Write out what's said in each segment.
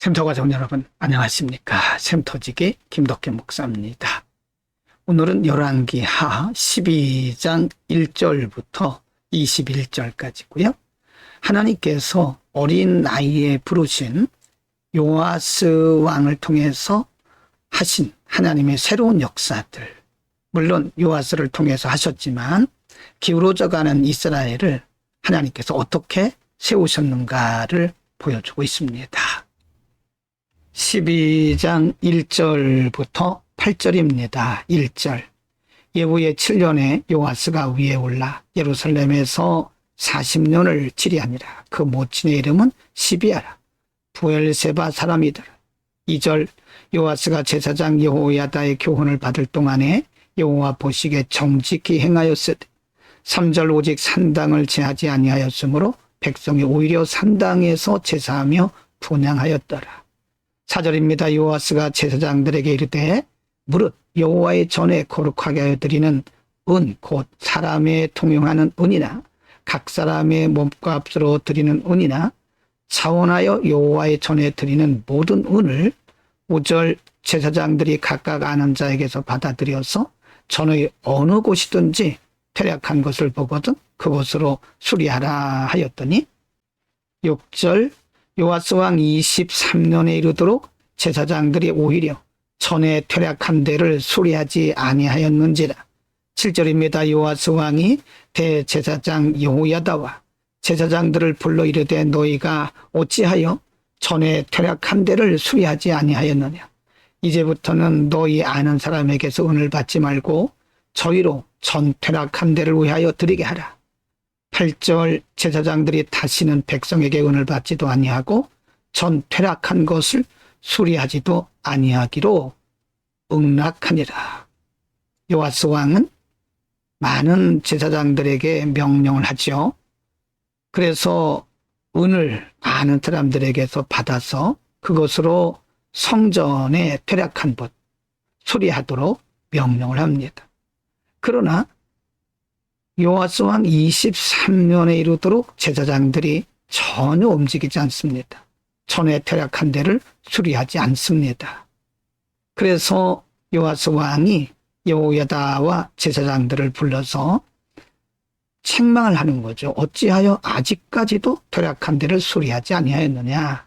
샘터가 정 여러분 안녕하십니까. 샘터지기 김덕현 목사입니다. 오늘은 열왕기하 12장 1절부터 21절까지고요. 하나님께서 어린 나이에 부르신 요아스 왕을 통해서 하신 하나님의 새로운 역사들, 물론 요아스를 통해서 하셨지만 기울어져가는 이스라엘을 하나님께서 어떻게 세우셨는가를 보여주고 있습니다. 12장 1절부터 8절입니다. 1절. 예후의 7년에 요아스가 위에 올라 예루살렘에서 40년을 치리하니라. 그 모친의 이름은 시비아라. 부엘세바 사람이더라. 2절. 요아스가 제사장 여호야다의 교훈을 받을 동안에 여호와 보시기에 정직히 행하였으되 3절. 오직 산당을 제하지 아니하였으므로 백성이 오히려 산당에서 제사하며 분향하였더라. 4절입니다. 요아스가 제사장들에게 이르되 무릇 여호와의 전에 거룩하게 하여 드리는 은 곧 사람에 통용하는 은이나 각 사람의 몸값으로 드리는 은이나 자원하여 여호와의 전에 드리는 모든 은을 5절. 제사장들이 각각 아는 자에게서 받아들여서 전의 어느 곳이든지 퇴락한 것을 보거든 그곳으로 수리하라 하였더니 6절. 요아스 왕 23년에 이르도록 제사장들이 오히려 전에 퇴락한 데를 수리하지 아니하였는지라. 7절입니다. 요아스 왕이 대제사장 여호야다와 제사장들을 불러 이르되 너희가 어찌하여 전에 퇴락한 데를 수리하지 아니하였느냐. 이제부터는 너희 아는 사람에게서 은을 받지 말고 저희로 전 퇴락한 데를 위하여 드리게 하라. 8절. 제사장들이 다시는 백성에게 은을 받지도 아니하고 전 퇴락한 것을 수리하지도 아니하기로 응낙하니라. 요아스 왕은 많은 제사장들에게 명령을 하죠. 그래서 은을 아는 사람들에게서 받아서 그것으로 성전에 퇴락한 것 수리하도록 명령을 합니다. 그러나 요아스 왕 23년에 이르도록 제사장들이 전혀 움직이지 않습니다. 전에 퇴락한 데를 수리하지 않습니다. 그래서 요아스 왕이 여호야다와 제사장들을 불러서 책망을 하는 거죠. 어찌하여 아직까지도 퇴락한 데를 수리하지 아니하였느냐.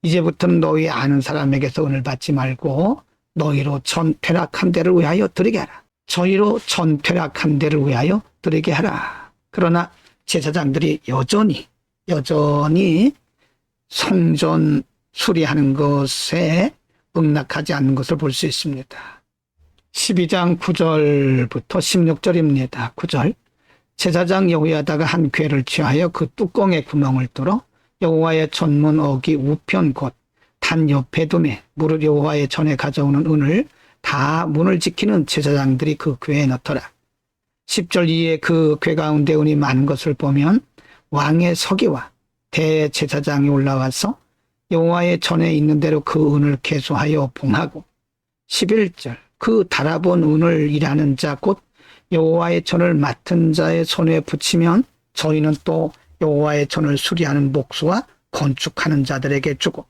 이제부터는 너희 아는 사람에게서 은을 받지 말고 너희로 전 퇴락한 데를 위하여 드리게 하라. 저희로 전 퇴락한 데를 위하여 드리게 하라. 그러나 제사장들이 여전히 성전 수리하는 것에 응낙하지 않는 것을 볼 수 있습니다. 12장 9절부터 16절입니다. 9절. 제사장 여호야다가 한 궤를 취하여 그 뚜껑에 구멍을 뚫어 여호와의 전문 어기 우편 곧 단 옆에 두매 무릇 여호와의 전에 가져오는 은을 다 문을 지키는 제사장들이 그 궤에 넣더라. 10절. 이에 그 궤 가운데 은이 많은 것을 보면 왕의 서기와 대제사장이 올라와서 여호와의 전에 있는 대로 그 은을 계수하여 봉하고 11절. 그 달아본 은을 일하는 자 곧 여호와의 전을 맡은 자의 손에 붙이면 저희는 또 여호와의 전을 수리하는 목수와 건축하는 자들에게 주고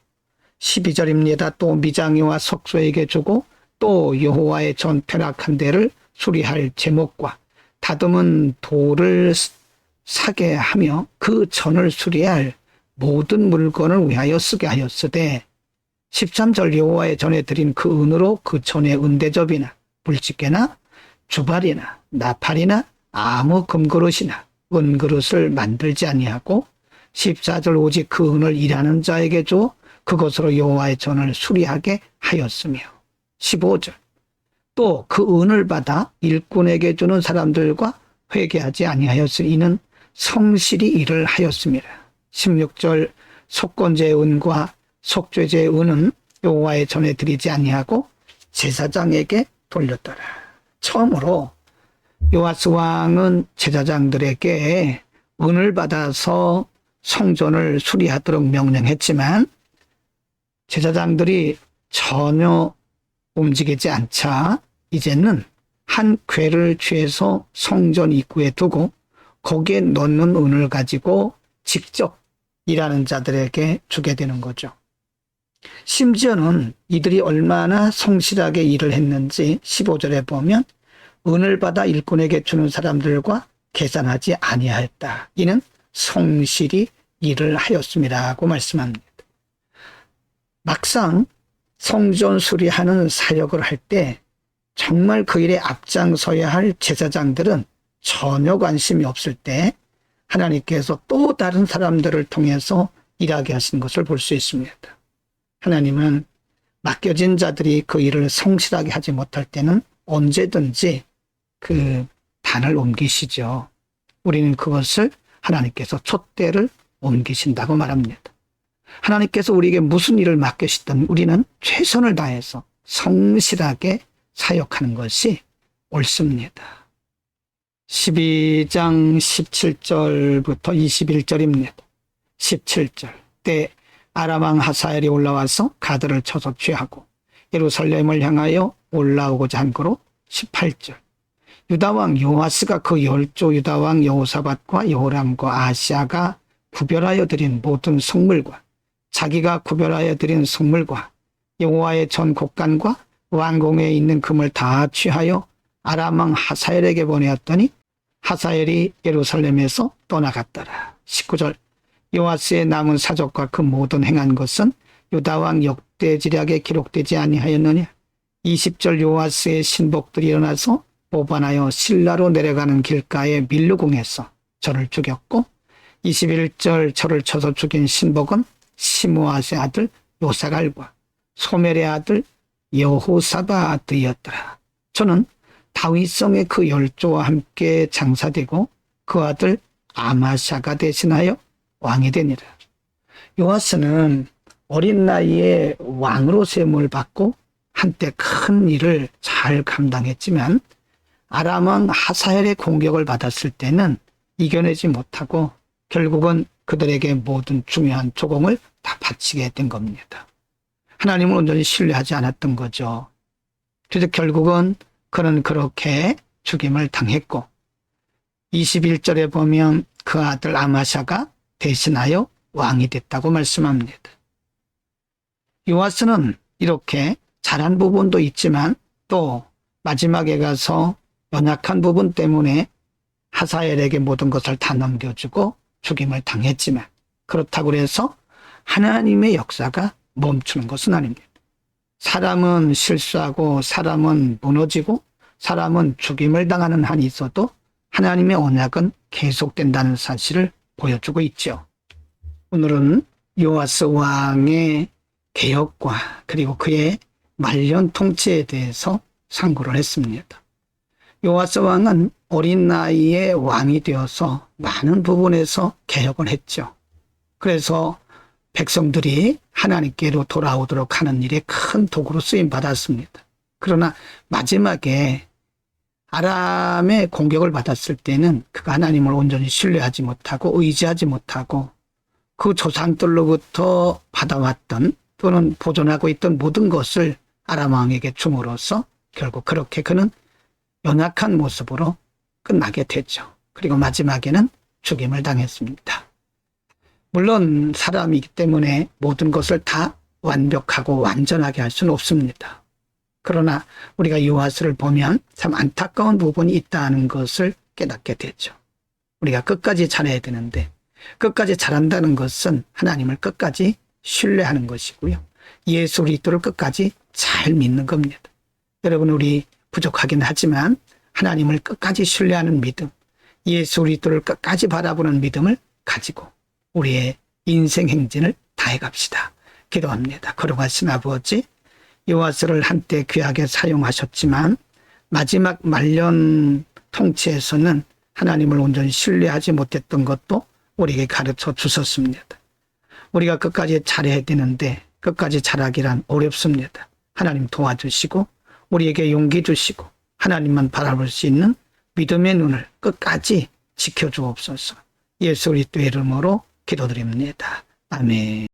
12절입니다. 또 미장이와 석소에게 주고 또 여호와의 전 퇴락한 데를 수리할 제목과 다듬은 돌을 사게 하며 그 전을 수리할 모든 물건을 위하여 쓰게 하였으되 13절. 여호와의 전에 드린 그 은으로 그 전의 은대접이나 물집게나 주발이나 나팔이나 아무 금그릇이나 은그릇을 만들지 아니하고 14절. 오직 그 은을 일하는 자에게 줘 그것으로 여호와의 전을 수리하게 하였으며 15절. 또 그 은을 받아 일꾼에게 주는 사람들과 회개하지 아니하였으니 이는 성실히 일을 하였습니다. 16절. 속건제의 은과 속죄제의 은은 여호와의 전에 드리지 아니하고 제사장에게 돌렸더라. 처음으로 요아스 왕은 제사장들에게 은을 받아서 성전을 수리하도록 명령했지만 제사장들이 전혀 움직이지 않자 이제는 한 궤를 취해서 성전 입구에 두고 거기에 넣는 은을 가지고 직접 일하는 자들에게 주게 되는 거죠. 심지어는 이들이 얼마나 성실하게 일을 했는지 15절에 보면 은을 받아 일꾼에게 주는 사람들과 계산하지 아니하였다. 이는 성실히 일을 하였음이라고 말씀합니다. 막상 성전 수리하는 사역을 할 때 정말 그 일에 앞장서야 할 제사장들은 전혀 관심이 없을 때 하나님께서 또 다른 사람들을 통해서 일하게 하신 것을 볼 수 있습니다. 하나님은 맡겨진 자들이 그 일을 성실하게 하지 못할 때는 언제든지 그 단을 옮기시죠. 우리는 그것을 하나님께서 촛대를 옮기신다고 말합니다. 하나님께서 우리에게 무슨 일을 맡기시든 우리는 최선을 다해서 성실하게 사역하는 것이 옳습니다. 12장 17절부터 21절입니다. 17절 때 아람왕 하사엘이 올라와서 가드를 쳐서 취하고 예루살렘을 향하여 올라오고자 한 거로 18절 유다왕 요아스가 그 열조 유다왕 여호사밧과 여호람과 아시아가 구별하여 드린 모든 성물과 자기가 구별하여 드린 성물과 여호와의 전 곡간과 왕궁에 있는 금을 다 취하여 아람왕 하사엘에게 보내었더니 하사엘이 예루살렘에서 떠나갔더라. 19절 요아스의 남은 사적과 그 모든 행한 것은 유다왕 역대지략에 기록되지 아니하였느냐. 20절 요아스의 신복들이 일어나서 보반하여 실라로 내려가는 길가에 밀루궁에서 저를 죽였고 21절 저를 쳐서 죽인 신복은 시므아스의 아들 요사갈과 소멜의 아들 여호사밧이었더라. 저는 다윗성의 그 열조와 함께 장사되고 그 아들 아마샤가 대신하여 왕이 되니라. 요아스는 어린 나이에 왕으로 세움을 받고 한때 큰 일을 잘 감당했지만 아람왕 하사엘의 공격을 받았을 때는 이겨내지 못하고 결국은 그들에게 모든 중요한 조공을 다 바치게 된 겁니다. 하나님을 온전히 신뢰하지 않았던 거죠. 그래서 결국은 그는 그렇게 죽임을 당했고 21절에 보면 그 아들 아마샤가 대신하여 왕이 됐다고 말씀합니다. 요아스는 이렇게 잘한 부분도 있지만 또 마지막에 가서 연약한 부분 때문에 하사엘에게 모든 것을 다 넘겨주고 죽임을 당했지만 그렇다고 해서 하나님의 역사가 멈추는 것은 아닙니다. 사람은 실수하고 사람은 무너지고 사람은 죽임을 당하는 한이 있어도 하나님의 언약은 계속된다는 사실을 보여주고 있죠. 오늘은 요아스 왕의 개혁과 그리고 그의 말년 통치에 대해서 상고를 했습니다. 요아스 왕은 어린 나이에 왕이 되어서 많은 부분에서 개혁을 했죠. 그래서 백성들이 하나님께로 돌아오도록 하는 일에 큰 도구로 쓰임 받았습니다. 그러나 마지막에 아람의 공격을 받았을 때는 그가 하나님을 온전히 신뢰하지 못하고 의지하지 못하고 그 조상들로부터 받아왔던 또는 보존하고 있던 모든 것을 아람 왕에게 줌으로써 결국 그렇게 그는 연약한 모습으로 끝나게 됐죠. 그리고 마지막에는 죽임을 당했습니다. 물론 사람이기 때문에 모든 것을 다 완벽하고 완전하게 할 수는 없습니다. 그러나 우리가 요아스를 보면 참 안타까운 부분이 있다는 것을 깨닫게 되죠. 우리가 끝까지 잘해야 되는데 끝까지 잘한다는 것은 하나님을 끝까지 신뢰하는 것이고요. 예수 그리스도를 끝까지 잘 믿는 겁니다. 여러분 우리 부족하긴 하지만 하나님을 끝까지 신뢰하는 믿음, 예수 그리스도를 끝까지 바라보는 믿음을 가지고 우리의 인생 행진을 다해 갑시다. 기도합니다. 거룩하신 아버지, 요아스를 한때 귀하게 사용하셨지만 마지막 말년 통치에서는 하나님을 온전히 신뢰하지 못했던 것도 우리에게 가르쳐 주셨습니다. 우리가 끝까지 잘해야 되는데 끝까지 잘하기란 어렵습니다. 하나님 도와주시고 우리에게 용기 주시고 하나님만 바라볼 수 있는 믿음의 눈을 끝까지 지켜주옵소서. 예수 그리스도의 이름으로 기도드립니다. 아멘.